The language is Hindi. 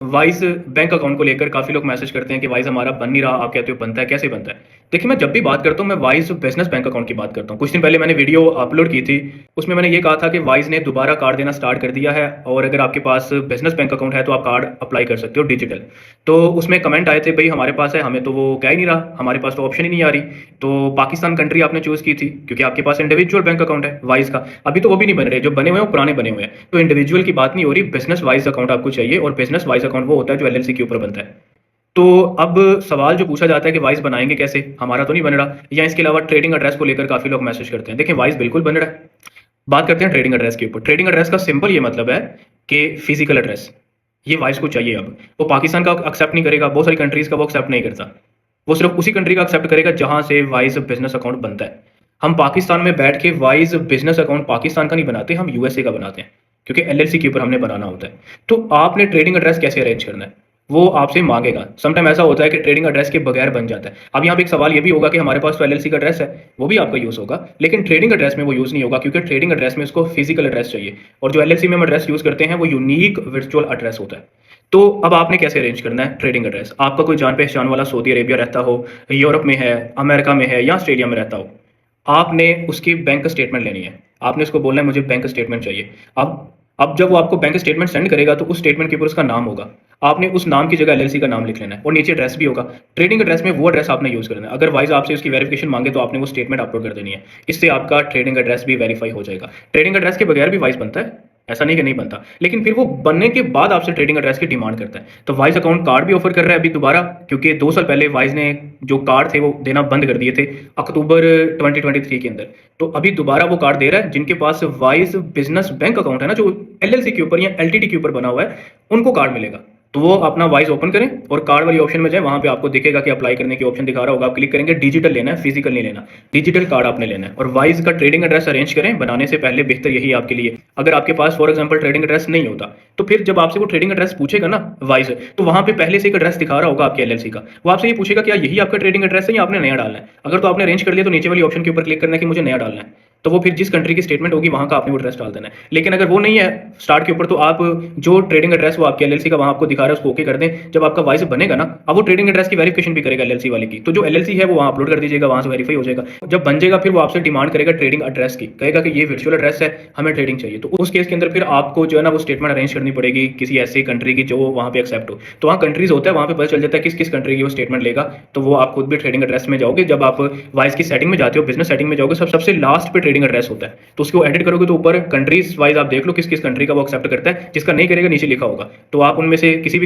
वाइज़ बैंक अकाउंट को लेकर काफ़ी लोग मैसेज करते हैं कि वाइज़ हमारा बन नहीं रहा, आप कहते हो बनता है, कैसे बनता है? देखिए, मैं जब भी बात करता हूँ, मैं वाइज़ बिज़नेस बैंक अकाउंट की बात करता हूँ। कुछ दिन पहले मैंने वीडियो अपलोड की थी, उसमें मैंने ये कहा था कि वाइज़ ने दोबारा कार्ड देना स्टार्ट कर दिया है और अगर आपके पास बिज़नेस बैंक अकाउंट है, तो आप कार्ड अप्लाई कर सकते हो डिजिटल। तो उसमें कमेंट आए थे, भई हमारे पास है, हमें तो वो कह ही नहीं रहा, हमारे पास तो ऑप्शन ही नहीं आ रही। तो पाकिस्तान कंट्री आपने चूज़ की थी, क्योंकि आपके पास इंडिविजुअल बैंक अकाउंट है वाइज़ का। अभी तो वो भी नहीं बन रहे, जो बने हुए हैं, वो पुराने बने हुए हैं। तो इंडिविजुअल की बात नहीं हो रही, बिज़नेस वाइज़ अकाउंट आपको चाहिए और बिज़नेस वाइज़ अकाउंट वो होता है जो एलएलसी के ऊपर बनता है। तो अब सवाल जो पूछा जाता है कि वाइज़ बनाएँगे कैसे? हमारा तो नहीं बन रहा या इसके अलावा ट्रेडिंग एड्रेस को लेकर काफ़ी लोग मैसेज करते हैं। देखिए, वाइज़ बिल्कुल बन रहा है। बात करते हैं ट्रेडिंग एड्रेस के ऊपर। ट्रेडिंग एड्रेस का सिंपल ये मतलब है कि फिज़िकल एड्रेस, ये वाइज़ को चाहिए अब। वो पाकिस्तान का एक्सेप्ट नहीं करेगा, बहुत सारी कंट्रीज़ का वो एक्सेप्ट नहीं करता। वो सिर्फ़ उसी कंट्री का एक्सेप्ट करेगा जहाँ से वाइज़ बिज़नेस अकाउंट बनता है। हम पाकिस्तान में बैठ के वाइज़ बिज़नेस अकाउंट पाकिस्तान का नहीं बनाते, हम यूएसए का बनाते हैं, क्योंकि एलएलसी के ऊपर हमने बनाना होता है। तो आपने ट्रेडिंग एड्रेस कैसे अरेंज करना है? वो आपसे माँगेगा। समटाइम ऐसा होता है कि ट्रेडिंग एड्रेस के बगैर बन जाता है। अब यहाँ पे एक सवाल ये भी होगा कि हमारे पास तो एलएलसी का एड्रेस है, वो भी आपका यूज़ होगा, लेकिन ट्रेडिंग एड्रेस में वो यूज़ नहीं होगा क्योंकि ट्रेडिंग एड्रेस में उसको फिज़िकल एड्रेस चाहिए और जो एलएलसी में हम एड्रेस यूज़ करते हैं, वो यूनीक वर्चुअल एड्रेस होता है। तो अब आपने कैसे अरेंज करना है ट्रेडिंग एड्रेस? आपका कोई जान-पहचान वाला सऊदी अरेबिया रहता हो, यूरोप में है, अमेरिका में है या ऑस्ट्रेलिया में रहता हो, आपने उसकी बैंक स्टेटमेंट लेनी है। आपने उसको बोलना है मुझे बैंक स्टेटमेंट चाहिए। अब जब वो आपको बैंक स्टेटमेंट सेंड करेगा तो उस स्टेटमेंट के ऊपर उसका नाम होगा। आपने उस नाम की जगह एलएलसी का नाम लिख लेना है और नीचे एड्रेस भी होगा। ट्रेडिंग एड्रेस में वो एड्रेस आपने यूज़ करना है। अदरवाइज़ आपसे उसकी वेरिफिकेशन माँगे तो आपने वो स्टेटमेंट अपलोड कर देनी है। इससे आपका ट्रेडिंग एड्रेस भी वेरीफाई हो जाएगा। ट्रेडिंग एड्रेस के बगैर भी वाइज़ बनता है, ऐसा नहीं कि नहीं बनता। लेकिन फिर वो बनने के बाद आपसे ट्रेडिंग एड्रेस की डिमांड करता है। तो वाइज़ अकाउंट कार्ड भी ऑफ़र कर रहा है अभी दोबारा, क्योंकि 2 साल पहले वाइज़ ने जो कार्ड थे वो देना बंद कर दिए थे अक्टूबर 2023 के अंदर। तो अभी दोबारा वो कार्ड दे रहा है जिनके पास वाइज़ बिज़नेस बैंक अकाउंट है ना, जो एलएलसी के ऊपर या एलटीडी के ऊपर बना हुआ है, उनको कार्ड मिलेगा। तो वो अपना वाइज़ ओपन करें और कार्ड वाली ऑप्शन में जाएँ, वहाँ पे आपको दिखेगा कि अप्लाई करने की ऑप्शन दिखा रहा होगा, आप क्लिक करेंगे, डिजिटल लेना है, फिज़िकल नहीं लेना। डिजिटल कार्ड आपने लेना है और वाइज़ का ट्रेडिंग एड्रेस अरेंज करें, बनाने से पहले बेहतर यही है आपके लिए। अगर आपके पास फॉर एग्ज़ाम्पल ट्रेडिंग एड्रेस नहीं होता, तो फिर जब आपसे वो ट्रेडिंग एड्रेस पूछेगा ना वाइज़, तो वहाँ पे पहले से एक एड्रेस दिखा रहा होगा आपके एलएलसी का। वो आपसे ये पूछेगा क्या यही आपका ट्रेडिंग एड्रेस है या आपने नया डालना है? अगर तो आपने अरेंज कर लिया तो नीचे वाली ऑप्शन के ऊपर क्लिक करना है कि मुझे नया डालना है। तो वो फिर जिस कंट्री की स्टेटमेंट होगी वहाँ का आपने वो एड्रेस डाल देना है। लेकिन अगर वो नहीं है स्टार्ट के ऊपर, तो आप जो ट्रेडिंग एड्रेस वो आपके एलएलसी का वहाँ आपको दिखा रहा है उसको ओके कर दें। जब आपका वाइज़ बनेगा ना, अब वो ट्रेडिंग एड्रेस की वेरिफिकेशन भी करेगा एलएलसी वाले की। तो जो एलएलसी है वो वहाँ अपलोड कर दीजिएगा, वहाँ से वेरीफाई हो जाएगा। जब बन जाएगा फिर वो आपसे डिमांड करेगा ट्रेडिंग एड्रेस की, कहेगा कि ये वर्चुअल एड्रेस है, हमें ट्रेडिंग चाहिए। तो उस केस के अंदर फिर आपको जो है ना वो स्टेटमेंट अरेंज करनी पड़ेगी किसी ऐसी कंट्री की जो वहाँ पे एक्सेप्ट हो। तो वहाँ कंट्रीज़ होता है, वहाँ पे पता चल जाता है किस-किस कंट्री की वो स्टेटमेंट लेगा। तो वो आप खुद भी ट्रेडिंग एड्रेस में जाओगे, जब आप वाइज़ की सेटिंग में जाते हो, बिज़नेस सेटिंग में जाओगे, सबसे लास्ट पे ट्रेडिंग एड्रेस होता है। तो उसको एडिट करोगे तो ऊपर कंट्रीज़ वाइज़ आप देख लो किस-किस कंट्री का वो एक्सेप्ट करता है, जिसका नहीं करेगा नीचे लिखा होगा। तो आप उनमें से किसी भी